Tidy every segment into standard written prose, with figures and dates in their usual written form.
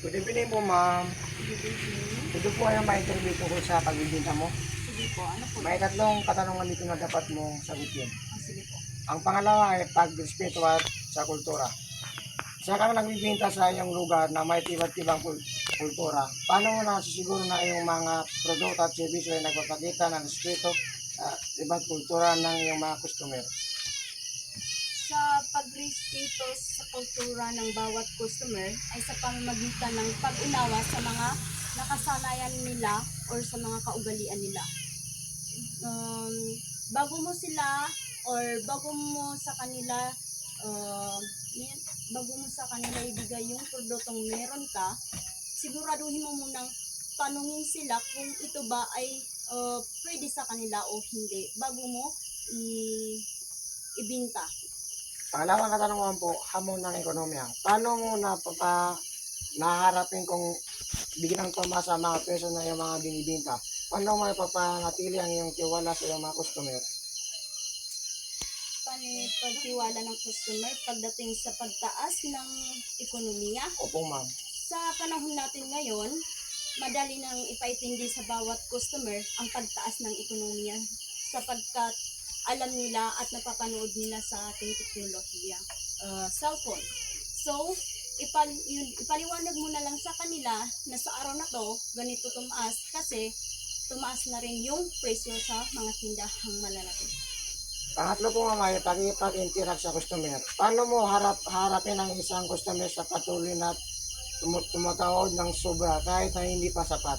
Good evening po, ma'am. Good evening. Ito po ay ma-interview tungkol sa pagbibinta mo. Sige po, ano po? May tatlong katanungan dito na dapat mong sagutin. Sige po. Ang pangalawa ay pag-respeto at sa kultura. Siya kang nagbibinta sa iyong lugar na may iba't-ibang kultura. Paano mo nasisiguro na iyong mga produkto at servisyo ay nagpapakita ng respeto at iba't kultura ng iyong mga customer? Sa pagrespeto sa kultura ng bawat customer ay sa pamamagitan ng pag-unawa sa mga nakasanayan nila or sa mga kaugalian nila. Bago mo sila or bago mo sa kanila ibigay yung produktong meron ka, siguraduhin mo munang tanungin sila kung ito ba ay pwede sa kanila o hindi bago mo ibinta. Pangalawang katanungan po, hamon ng ekonomiya. Paano mo naharapin kung bigyan ng pamasa mga peso na yung mga binibinta? Paano mo ipapanatili ang iyong tiwala sa iyong mga customer? Pagtiwala ng customer pagdating sa pagtaas ng ekonomiya. Opo, ma'am. Sa panahon natin ngayon, madali nang ipaintindi sa bawat customer ang pagtaas ng ekonomiya sapagkat alam nila at napapanood nila sa ating teknolohiya, cellphone. So, ipaliwanag mo na lang sa kanila na sa araw na to, ganito tumaas kasi tumaas na rin yung presyo sa mga tindahang malalaki. Pangatlo po, ma'am, ay pag-interact sa customer. Paano mo harapin ang isang customer sa patuloy na tumatawad ng sobra kahit na hindi pa sapat?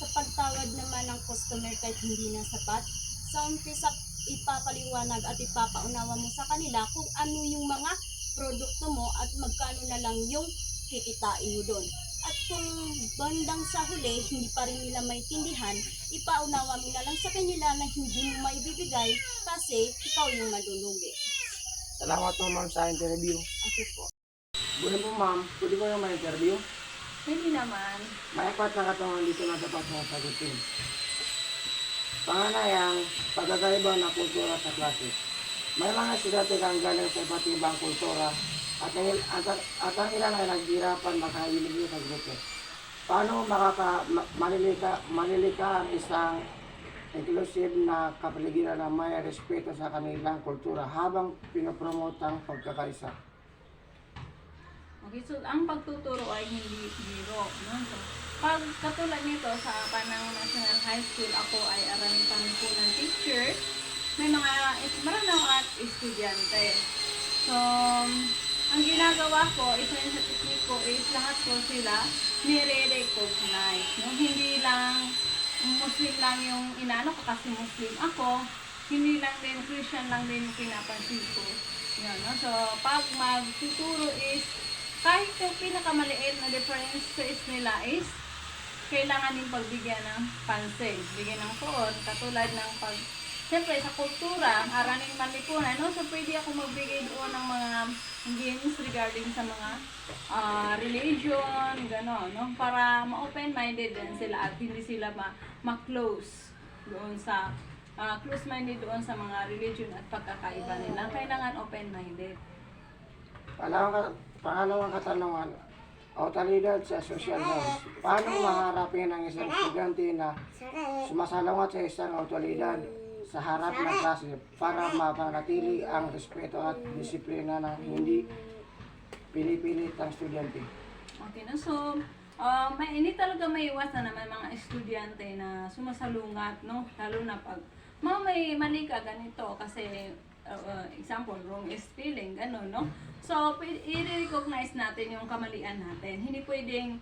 Sa pagtawad naman ng customer kahit hindi na sapat, sa umpisa ipapaliwanag at ipapaunawa mo sa kanila kung ano yung mga produkto mo at magkano na lang yung kikitain mo doon. At kung bandang sa huli, hindi pa rin nila maintindihan, ipaunawa mo na lang sa kanila na hindi mo maibibigay kasi ikaw yung malulugi. Salamat po, ma'am, sa interview. Okay po. Bulan po, ma'am. Pwede ko yung ma-interview? Hindi naman. May apat na katanungan dito na dapat mong sagutin. Panganayang, pagkakaiba na kultura sa klase. May mga estudyante kang galing sa iba't ibang kultura at ang ilan ay naghihirapan makahilig sa grupo. Paano malilika ang isang inclusive na kapaligiran na may respeto sa kanilang kultura habang pinopromote ang pagkakaisa? Okay, so ang pagtuturo ay hindi biro, no? So, pag katulad nito sa Panang National High School, ako ay araling pamimpunan teacher. May marami at estudyante. So, ang ginagawa ko, isa yun sa technique ko is lahat ko sila nire-recognize. No? Hindi lang Muslim lang yung inano ko kasi Muslim ako. Hindi lang din Christian lang din yung pinapansin ko. Yan, no? So, pag magtuturo is kahit yung pinakamaliit na differences nila is kailangan din pagbigyan ng pansin, bigyan ng poon, katulad ng siyempre sa kultura, araling manlipunan, no? So pwede ako magbigay doon ng mga games regarding sa mga religion, gano'n, no? Para ma-open-minded din sila at hindi sila ma-close doon sa close-minded doon sa mga religion at pagkakaiba nila. Kailangan open-minded. Pangalawang katanungan, autalidad sa social norms. Paano maharapin ang isang estudyante na sumasalungat sa isang autalidad sa harap ng klase para mapanatili ang respeto at disiplina ng hindi pinipilit ang estudyante? Okay na, so hindi talaga may iwasan naman mga estudyante na sumasalungat, no? Lalo na pag may mali ka ganito kasi example, wrong spelling, gano'n, no? So, i-recognize natin yung kamalian natin. Hindi pwedeng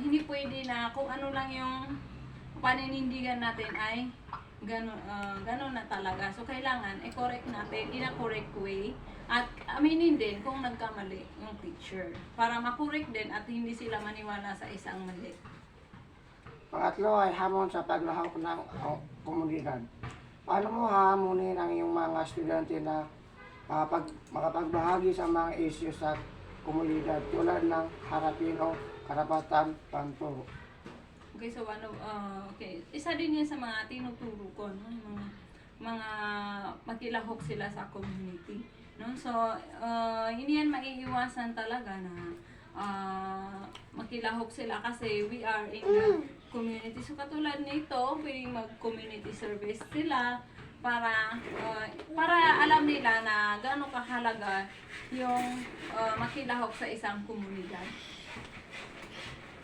hindi pwede na kung ano lang yung paninindigan natin ay gano'n na talaga. So, kailangan i-correct natin in a correct way at aminin din kung nagkamali yung teacher para makorek din at hindi sila maniwala sa isang mali. Pangatlo ay hamon sa paglahok ng komunidad. Paano mo hahamunin ang iyong mga estudyante na makapagbahagi sa mga issue sa komunidad tulad ng harapin o karapatan panturo? Okay, so okay. Isa din yan sa mga tinuturo ko, no? Yung mga mga makilahok sila sa community. No? So, hindi yan maiiwasan talaga na makilahok sila kasi we are in the community. So, katulad nito, pwedeng mag-community service sila para alam nila na gaano kahalaga yung makilahok sa isang komunidad.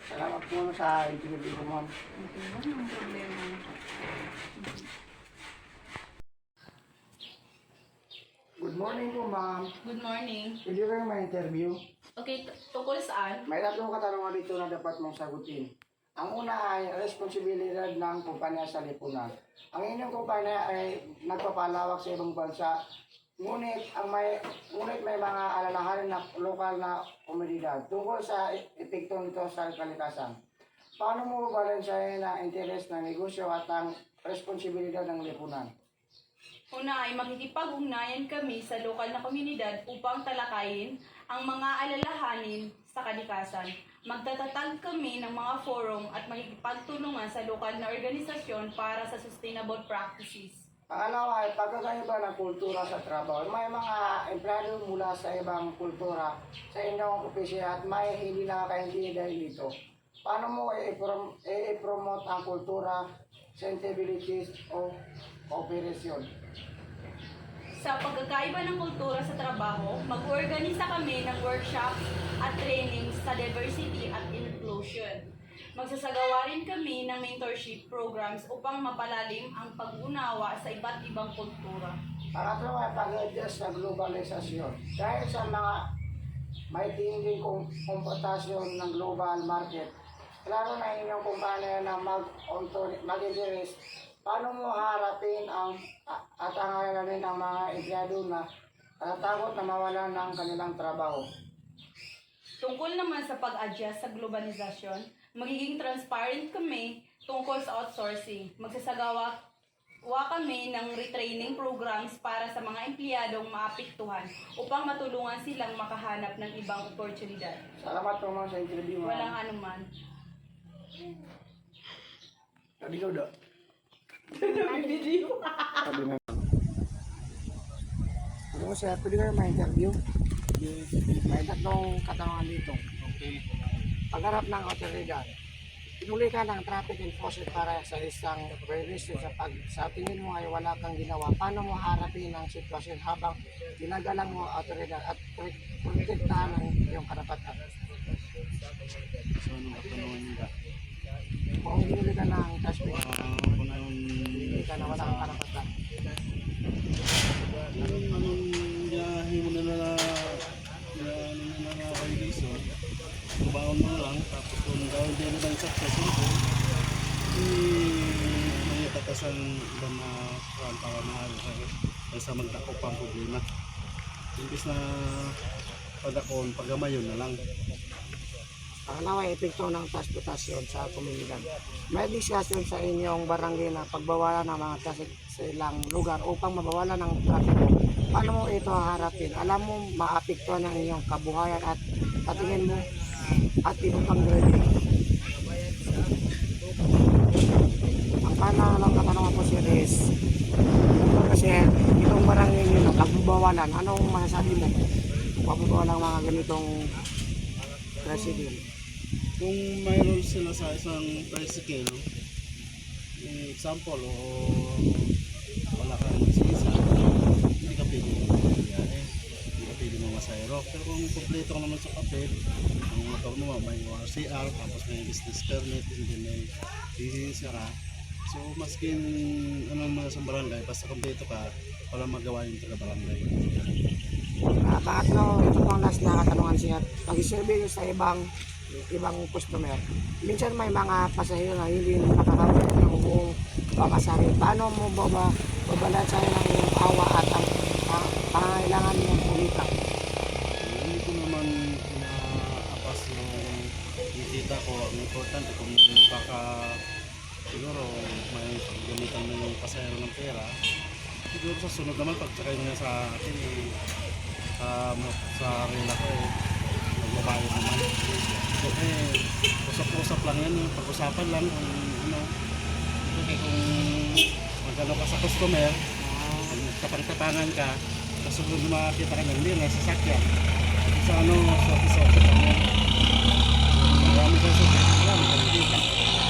Salamat po sa interview ko, ma'am. Okay, walang problema. Good morning po, ma'am. Good morning. Pwede kayo may interview? Okay, tungkol saan? May tatlong katanungan dito na dapat mong sagutin. Ang una ay responsibilidad ng kumpanya sa lipunan. Ang inyong kumpanya ay nagpapalawak sa ibang bansa, ngunit may mga alalahanin na lokal na komunidad tungkol sa epekto nito sa kalikasan. Paano mo balansahin ang interes ng negosyo at ang responsibilidad ng lipunan? Una ay makikipag-ugnayan kami sa lokal na komunidad upang talakayin ang mga alalahanin sa kalikasan. Magtatatag kami ng mga forum at makikipagtulungan sa lokal na organisasyon para sa sustainable practices. Pangalawa ay pagkakaiba ng kultura sa trabaho. May mga empleyado mula sa ibang kultura sa inyong opisina at may hindi nakakaintindi dahil dito. Paano mo i-promote ang kultura, sensibilities o cooperation? Sa pagkakaiba ng kultura sa trabaho, mag-organisa kami ng workshops at trainings sa diversity at inclusion. Magsasagawa rin kami ng mentorship programs upang mapalalim ang pag-unawa sa iba't ibang kultura. Pangatlo ay pag-adjust sa globalisasyon. Dahil sa mga may tinding kompetasyon ng global market, klaro na inyong kumpanya na mag-interest. Paano mo harapin at angalanin ang mga empleyado na natatakot na mawalan ng kanilang trabaho? Tungkol naman sa pag-adjust sa globalisasyon, magiging transparent kami tungkol sa outsourcing. Magsasagawa kami ng retraining programs para sa mga empleyadong maapektuhan upang matulungan silang makahanap ng ibang oportunidad. Salamat po ma'am sa interview. Walang anuman. Sabi ko daw. Video. Sabi na. Ano mo sir, pwede kayo ma-interview? May tatlong katanungan dito. Okay. Pagharap ng otoridad, pinuli ka ng traffic enforcement para sa isang register sa tingin mo ay wala kang ginawa. Paano mo harapin ang sitwasyon habang ginagalang mo ang otoridad at protektahan ang iyong karapatan? So, anong katanungan nila? Kung pinuli ka ng traffic, Kung anong... pinuli ka na wala kang karapatan. Anong biyahe mo na violation, kubaon mo lang, tapos kung gawin din ng success ito, may tatasan ba na para sa magdako pang problema. Imbis na pagdakon, pagamayon na lang. Pangalawa, epekto ng transportasyon sa komunidad. May diskusyon sa inyong barangay na pagbawalan ng mga traffic sa ilang lugar upang mabawalan ng traffic. Paano mo ito harapin? Alam mo, maapektuhan ang inyong kabuhayan at patingin mo at iba pang driving. Ang pangalawang katanungan po si Riz. Kasi itong barangay nyo, pagbawalan, anong masasabi mo? Pagbawalan ng mga ganitong president. Kung mayroon sila sa isang tricycle, example, o wala kang lisensya, hindi ka pwede mangyari, hindi ka pwede mamasayro. Pero kung kompleto ka naman sa papel, ang motor mo may RCR, tapos may business permit, hindi may lisensya ka. So, maskin ano mga sa barangay, basta kompleto ka, wala magawa yung taga-barangay. Pangatlo, ito pang last na katanungan siya. Pag-survey sa ibang customer, minsan may mga pasahero na hindi nakakawin ng buong pamasahe. Paano mo babalansahin ang iyong awa at ang pangangailangan ng kumita? Hindi ko naman inaapas yung kita ko. Ang importante kung baka siguro may paggamitan mo yung pasahero ng pera, siguro sa sunod naman pagtsakay mo sa akin sa rela ko magbabayad naman. So usap-usap lang yan, pag-usapan lang kung ano. Okay, kung magano ka sa customer, tapang-tapangan ka, tapos kung makakita ka ng linya, sasakyan. Sa ano, sote-sote ka mo. Marami ka sote, marami ka hindi ka.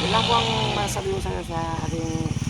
Yun lang po ang masabi ko sa ating